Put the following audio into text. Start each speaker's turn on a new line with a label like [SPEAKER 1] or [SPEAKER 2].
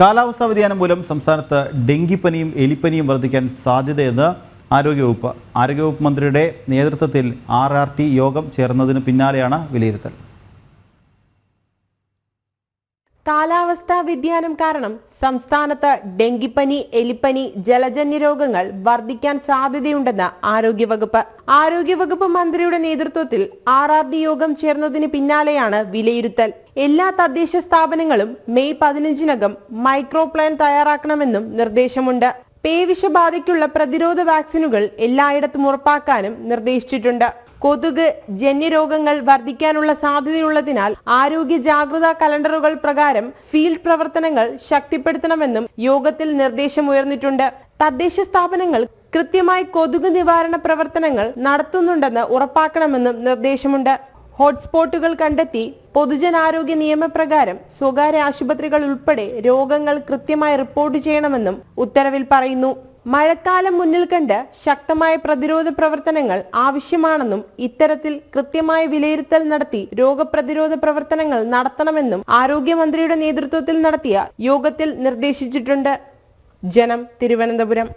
[SPEAKER 1] കാലാവസ്ഥാ വ്യതിയാനം മൂലം സംസ്ഥാനത്ത് ഡെങ്കിപ്പനിയും എലിപ്പനിയും വർദ്ധിക്കാൻ സാധ്യതയെന്ന് ആരോഗ്യവകുപ്പ് മന്ത്രിയുടെ നേതൃത്വത്തിൽ RRT യോഗം ചേർന്നതിന് പിന്നാലെയാണ് വിലയിരുത്തൽ.
[SPEAKER 2] കാലാവസ്ഥാ വ്യതിയാനം കാരണം സംസ്ഥാനത്ത് ഡെങ്കിപ്പനി, എലിപ്പനി, ജലജന്യ രോഗങ്ങൾ വർദ്ധിക്കാൻ സാധ്യതയുണ്ടെന്ന് ആരോഗ്യവകുപ്പ് മന്ത്രിയുടെ നേതൃത്വത്തിൽ RRT യോഗം ചേർന്നതിന് പിന്നാലെയാണ് വിലയിരുത്തൽ. എല്ലാ തദ്ദേശ സ്ഥാപനങ്ങളും മെയ് 15-നകം മൈക്രോ പ്ലാൻ തയ്യാറാക്കണമെന്നും നിർദ്ദേശമുണ്ട്. പേവിഷബാധയ്ക്കുള്ള പ്രതിരോധ വാക്സിനുകൾ എല്ലായിടത്തും ഉറപ്പാക്കാനും നിർദ്ദേശിച്ചിട്ടുണ്ട്. കൊതുക് ജന്യരോഗങ്ങൾ വർദ്ധിക്കാനുള്ള സാധ്യതയുള്ളതിനാൽ ആരോഗ്യ ജാഗ്രതാ കലണ്ടറുകൾ പ്രകാരം ഫീൽഡ് പ്രവർത്തനങ്ങൾ ശക്തിപ്പെടുത്തണമെന്നും യോഗത്തിൽ നിർദ്ദേശമുയർന്നിട്ടുണ്ട്. തദ്ദേശ സ്ഥാപനങ്ങൾ കൃത്യമായി കൊതുക് നിവാരണ പ്രവർത്തനങ്ങൾ നടത്തുന്നുണ്ടെന്ന് ഉറപ്പാക്കണമെന്നും നിർദ്ദേശമുണ്ട്. ഹോട്ട്സ്പോട്ടുകൾ കണ്ടെത്തി പൊതുജനാരോഗ്യ നിയമപ്രകാരം സ്വകാര്യ ആശുപത്രികൾ ഉൾപ്പെടെ രോഗങ്ങൾ കൃത്യമായി റിപ്പോർട്ട് ചെയ്യണമെന്നും ഉത്തരവിൽ പറയുന്നു. മഴക്കാലം മുന്നിൽ കണ്ട് ശക്തമായ പ്രതിരോധ പ്രവർത്തനങ്ങൾ ആവശ്യമാണെന്നും ഇത്തരത്തിൽ കൃത്യമായ വിലയിരുത്തൽ നടത്തി രോഗപ്രതിരോധ പ്രവർത്തനങ്ങൾ നടത്തണമെന്നും ആരോഗ്യമന്ത്രിയുടെ നേതൃത്വത്തിൽ നടത്തിയ യോഗത്തിൽ നിർദ്ദേശിച്ചിട്ടുണ്ട്. ജനം, തിരുവനന്തപുരം.